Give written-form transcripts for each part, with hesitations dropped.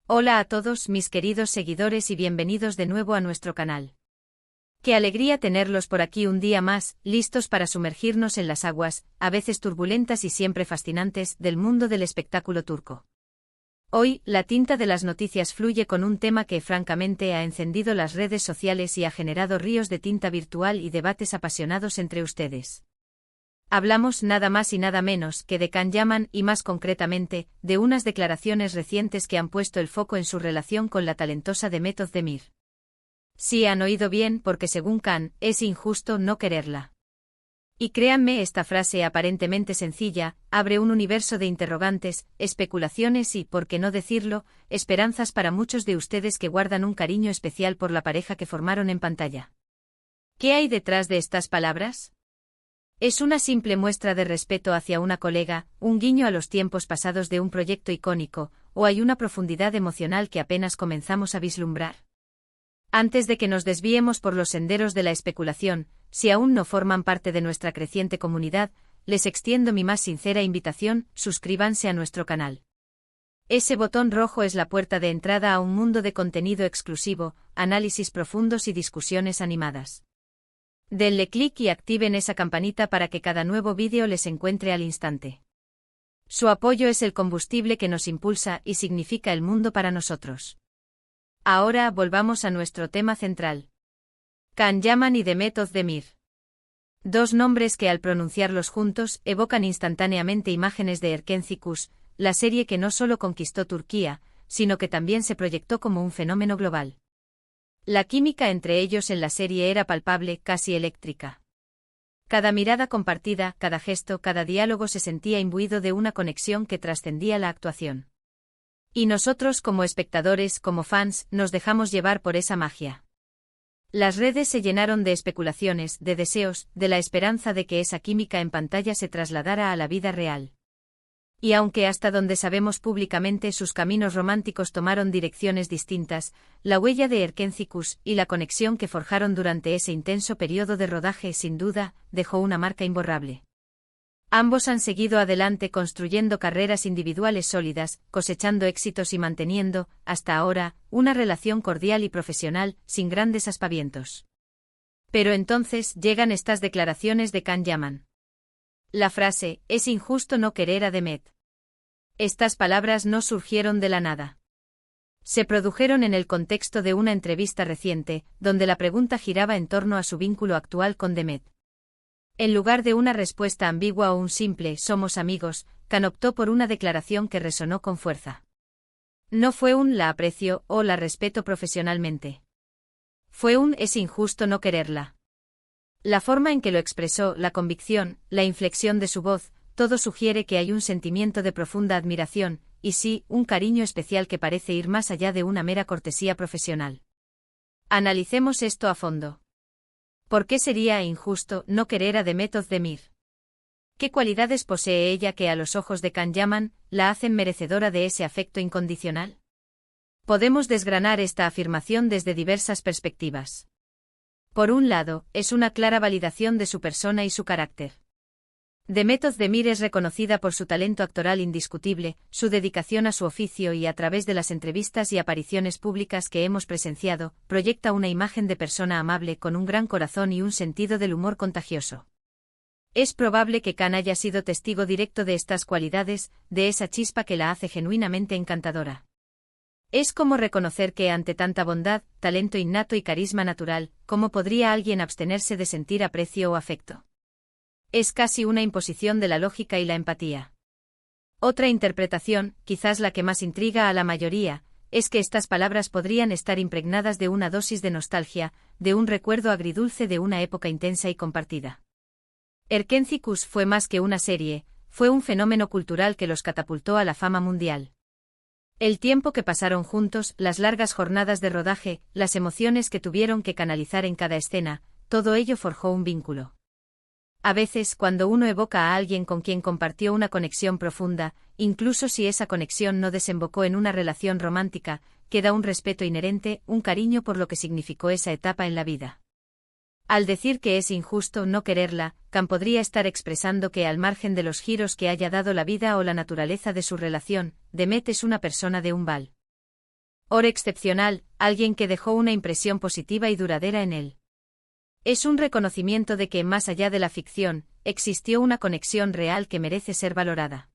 Hola a todos mis queridos seguidores y bienvenidos de nuevo a nuestro canal. Qué alegría tenerlos por aquí un día más, listos para sumergirnos en las aguas, a veces turbulentas y siempre fascinantes, del mundo del espectáculo turco. Hoy, la tinta de las noticias fluye con un tema que francamente ha encendido las redes sociales y ha generado ríos de tinta virtual y debates apasionados entre ustedes. Hablamos nada más y nada menos que de Can Yaman y más concretamente, de unas declaraciones recientes que han puesto el foco en su relación con la talentosa Demet Özdemir. Sí han oído bien porque según Can, es injusto no quererla. Y créanme, esta frase aparentemente sencilla, abre un universo de interrogantes, especulaciones y, por qué no decirlo, esperanzas para muchos de ustedes que guardan un cariño especial por la pareja que formaron en pantalla. ¿Qué hay detrás de estas palabras? ¿Es una simple muestra de respeto hacia una colega, un guiño a los tiempos pasados de un proyecto icónico, o hay una profundidad emocional que apenas comenzamos a vislumbrar? Antes de que nos desviemos por los senderos de la especulación, si aún no forman parte de nuestra creciente comunidad, les extiendo mi más sincera invitación: suscríbanse a nuestro canal. Ese botón rojo es la puerta de entrada a un mundo de contenido exclusivo, análisis profundos y discusiones animadas. Denle clic y activen esa campanita para que cada nuevo vídeo les encuentre al instante. Su apoyo es el combustible que nos impulsa y significa el mundo para nosotros. Ahora volvamos a nuestro tema central. Can Yaman y Demet Özdemir. Dos nombres que al pronunciarlos juntos evocan instantáneamente imágenes de Erkenci, la serie que no solo conquistó Turquía, sino que también se proyectó como un fenómeno global. La química entre ellos en la serie era palpable, casi eléctrica. Cada mirada compartida, cada gesto, cada diálogo se sentía imbuido de una conexión que trascendía la actuación. Y nosotros como espectadores, como fans, nos dejamos llevar por esa magia. Las redes se llenaron de especulaciones, de deseos, de la esperanza de que esa química en pantalla se trasladara a la vida real. Y aunque hasta donde sabemos públicamente sus caminos románticos tomaron direcciones distintas, la huella de Erkenci y la conexión que forjaron durante ese intenso periodo de rodaje sin duda dejó una marca imborrable. Ambos han seguido adelante construyendo carreras individuales sólidas, cosechando éxitos y manteniendo, hasta ahora, una relación cordial y profesional, sin grandes aspavientos. Pero entonces llegan estas declaraciones de Can Yaman. La frase, es injusto no querer a Demet. Estas palabras no surgieron de la nada. Se produjeron en el contexto de una entrevista reciente, donde la pregunta giraba en torno a su vínculo actual con Demet. En lugar de una respuesta ambigua o un simple «somos amigos», Can optó por una declaración que resonó con fuerza. No fue un «la aprecio» o «la respeto profesionalmente». Fue un «es injusto no quererla». La forma en que lo expresó, la convicción, la inflexión de su voz, todo sugiere que hay un sentimiento de profunda admiración, y sí, un cariño especial que parece ir más allá de una mera cortesía profesional. Analicemos esto a fondo. ¿Por qué sería injusto no querer a Demet Özdemir? ¿Qué cualidades posee ella que a los ojos de Can Yaman la hacen merecedora de ese afecto incondicional? Podemos desgranar esta afirmación desde diversas perspectivas. Por un lado, es una clara validación de su persona y su carácter. Demet Özdemir es reconocida por su talento actoral indiscutible, su dedicación a su oficio y a través de las entrevistas y apariciones públicas que hemos presenciado, proyecta una imagen de persona amable con un gran corazón y un sentido del humor contagioso. Es probable que Can haya sido testigo directo de estas cualidades, de esa chispa que la hace genuinamente encantadora. Es como reconocer que ante tanta bondad, talento innato y carisma natural, ¿cómo podría alguien abstenerse de sentir aprecio o afecto? Es casi una imposición de la lógica y la empatía. Otra interpretación, quizás la que más intriga a la mayoría, es que estas palabras podrían estar impregnadas de una dosis de nostalgia, de un recuerdo agridulce de una época intensa y compartida. Erkenci fue más que una serie, fue un fenómeno cultural que los catapultó a la fama mundial. El tiempo que pasaron juntos, las largas jornadas de rodaje, las emociones que tuvieron que canalizar en cada escena, todo ello forjó un vínculo. A veces, cuando uno evoca a alguien con quien compartió una conexión profunda, incluso si esa conexión no desembocó en una relación romántica, queda un respeto inherente, un cariño por lo que significó esa etapa en la vida. Al decir que es injusto no quererla, Can podría estar expresando que al margen de los giros que haya dado la vida o la naturaleza de su relación, Demet es una persona de un val. Or excepcional, alguien que dejó una impresión positiva y duradera en él. Es un reconocimiento de que, más allá de la ficción, existió una conexión real que merece ser valorada.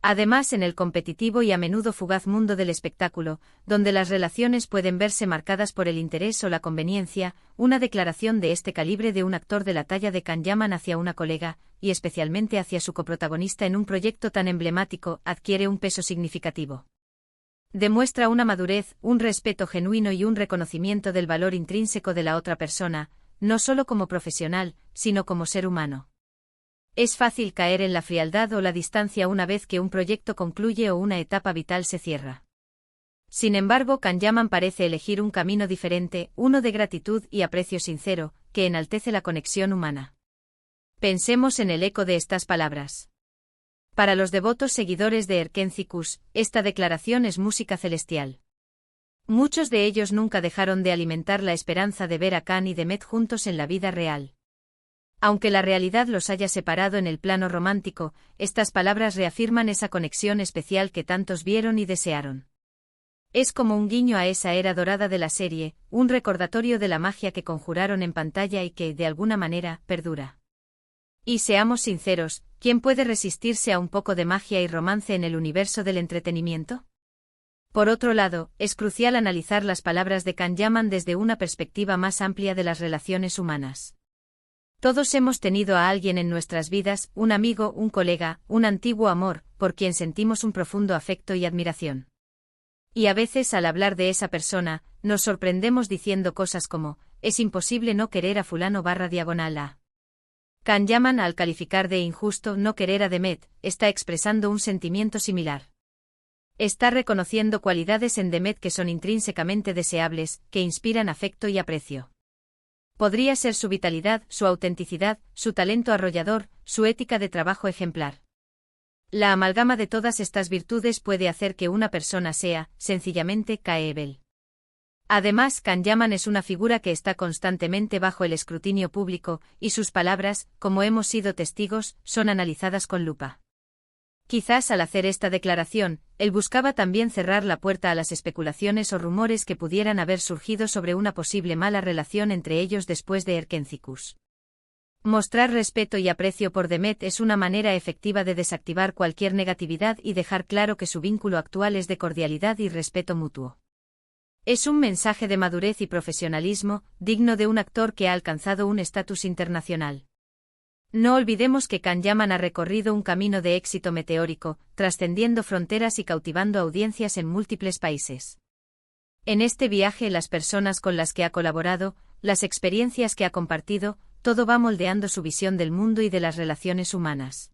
Además, en el competitivo y a menudo fugaz mundo del espectáculo, donde las relaciones pueden verse marcadas por el interés o la conveniencia, una declaración de este calibre de un actor de la talla de Can Yaman hacia una colega, y especialmente hacia su coprotagonista en un proyecto tan emblemático, adquiere un peso significativo. Demuestra una madurez, un respeto genuino y un reconocimiento del valor intrínseco de la otra persona, no solo como profesional, sino como ser humano. Es fácil caer en la frialdad o la distancia una vez que un proyecto concluye o una etapa vital se cierra. Sin embargo, Can Yaman parece elegir un camino diferente, uno de gratitud y aprecio sincero, que enaltece la conexión humana. Pensemos en el eco de estas palabras. Para los devotos seguidores de Erkencikus, esta declaración es música celestial. Muchos de ellos nunca dejaron de alimentar la esperanza de ver a Can y Demet juntos en la vida real. Aunque la realidad los haya separado en el plano romántico, estas palabras reafirman esa conexión especial que tantos vieron y desearon. Es como un guiño a esa era dorada de la serie, un recordatorio de la magia que conjuraron en pantalla y que, de alguna manera, perdura. Y seamos sinceros, ¿quién puede resistirse a un poco de magia y romance en el universo del entretenimiento? Por otro lado, es crucial analizar las palabras de Can Yaman desde una perspectiva más amplia de las relaciones humanas. Todos hemos tenido a alguien en nuestras vidas, un amigo, un colega, un antiguo amor, por quien sentimos un profundo afecto y admiración. Y a veces, al hablar de esa persona, nos sorprendemos diciendo cosas como, es imposible no querer a fulano/a. Can Yaman, al calificar de injusto no querer a Demet, está expresando un sentimiento similar. Está reconociendo cualidades en Demet que son intrínsecamente deseables, que inspiran afecto y aprecio. Podría ser su vitalidad, su autenticidad, su talento arrollador, su ética de trabajo ejemplar. La amalgama de todas estas virtudes puede hacer que una persona sea, sencillamente, caeable. Además, Can Yaman es una figura que está constantemente bajo el escrutinio público, y sus palabras, como hemos sido testigos, son analizadas con lupa. Quizás al hacer esta declaración, él buscaba también cerrar la puerta a las especulaciones o rumores que pudieran haber surgido sobre una posible mala relación entre ellos después de Erkencikus. Mostrar respeto y aprecio por Demet es una manera efectiva de desactivar cualquier negatividad y dejar claro que su vínculo actual es de cordialidad y respeto mutuo. Es un mensaje de madurez y profesionalismo, digno de un actor que ha alcanzado un estatus internacional. No olvidemos que Can Yaman ha recorrido un camino de éxito meteórico, trascendiendo fronteras y cautivando audiencias en múltiples países. En este viaje, las personas con las que ha colaborado, las experiencias que ha compartido, todo va moldeando su visión del mundo y de las relaciones humanas.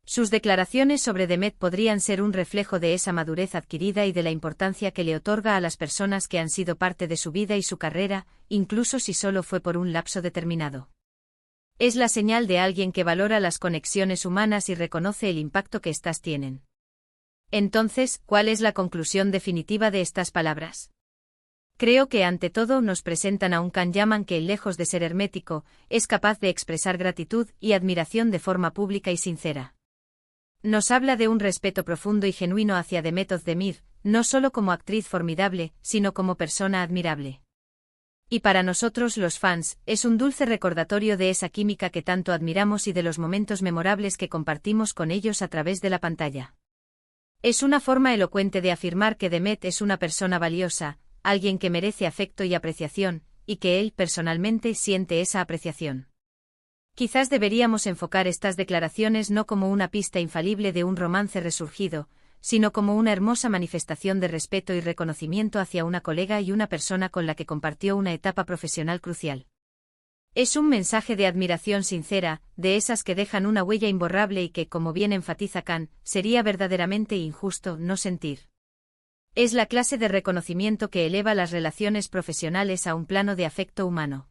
Sus declaraciones sobre Demet podrían ser un reflejo de esa madurez adquirida y de la importancia que le otorga a las personas que han sido parte de su vida y su carrera, incluso si solo fue por un lapso determinado. Es la señal de alguien que valora las conexiones humanas y reconoce el impacto que éstas tienen. Entonces, ¿cuál es la conclusión definitiva de estas palabras? Creo que ante todo nos presentan a un Can Yaman que, lejos de ser hermético, es capaz de expresar gratitud y admiración de forma pública y sincera. Nos habla de un respeto profundo y genuino hacia Demet Özdemir, no solo como actriz formidable, sino como persona admirable. Y para nosotros los fans, es un dulce recordatorio de esa química que tanto admiramos y de los momentos memorables que compartimos con ellos a través de la pantalla. Es una forma elocuente de afirmar que Demet es una persona valiosa, alguien que merece afecto y apreciación, y que él, personalmente, siente esa apreciación. Quizás deberíamos enfocar estas declaraciones no como una pista infalible de un romance resurgido, sino como una hermosa manifestación de respeto y reconocimiento hacia una colega y una persona con la que compartió una etapa profesional crucial. Es un mensaje de admiración sincera, de esas que dejan una huella imborrable y que, como bien enfatiza Can, sería verdaderamente injusto no sentir. Es la clase de reconocimiento que eleva las relaciones profesionales a un plano de afecto humano.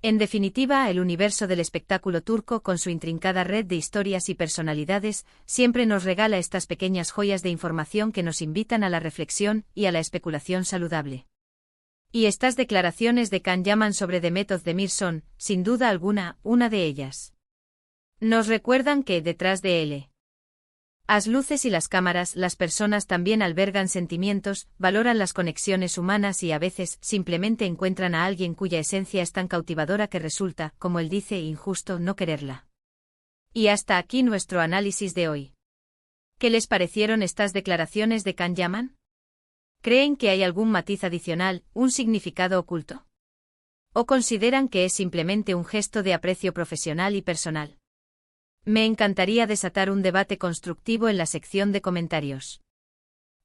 En definitiva, el universo del espectáculo turco, con su intrincada red de historias y personalidades, siempre nos regala estas pequeñas joyas de información que nos invitan a la reflexión y a la especulación saludable. Y estas declaraciones de Can Yaman sobre Demet Özdemir son, sin duda alguna, una de ellas. Nos recuerdan que, detrás de él, Las luces y las cámaras, las personas también albergan sentimientos, valoran las conexiones humanas y a veces simplemente encuentran a alguien cuya esencia es tan cautivadora que resulta, como él dice, injusto no quererla. Y hasta aquí nuestro análisis de hoy. ¿Qué les parecieron estas declaraciones de Can Yaman? ¿Creen que hay algún matiz adicional, un significado oculto? ¿O consideran que es simplemente un gesto de aprecio profesional y personal? Me encantaría desatar un debate constructivo en la sección de comentarios.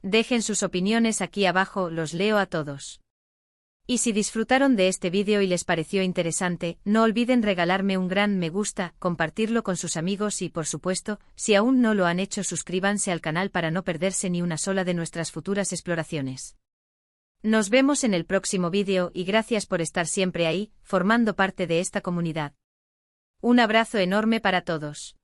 Dejen sus opiniones aquí abajo, los leo a todos. Y si disfrutaron de este vídeo y les pareció interesante, no olviden regalarme un gran me gusta, compartirlo con sus amigos y, por supuesto, si aún no lo han hecho, suscríbanse al canal para no perderse ni una sola de nuestras futuras exploraciones. Nos vemos en el próximo vídeo y gracias por estar siempre ahí, formando parte de esta comunidad. Un abrazo enorme para todos.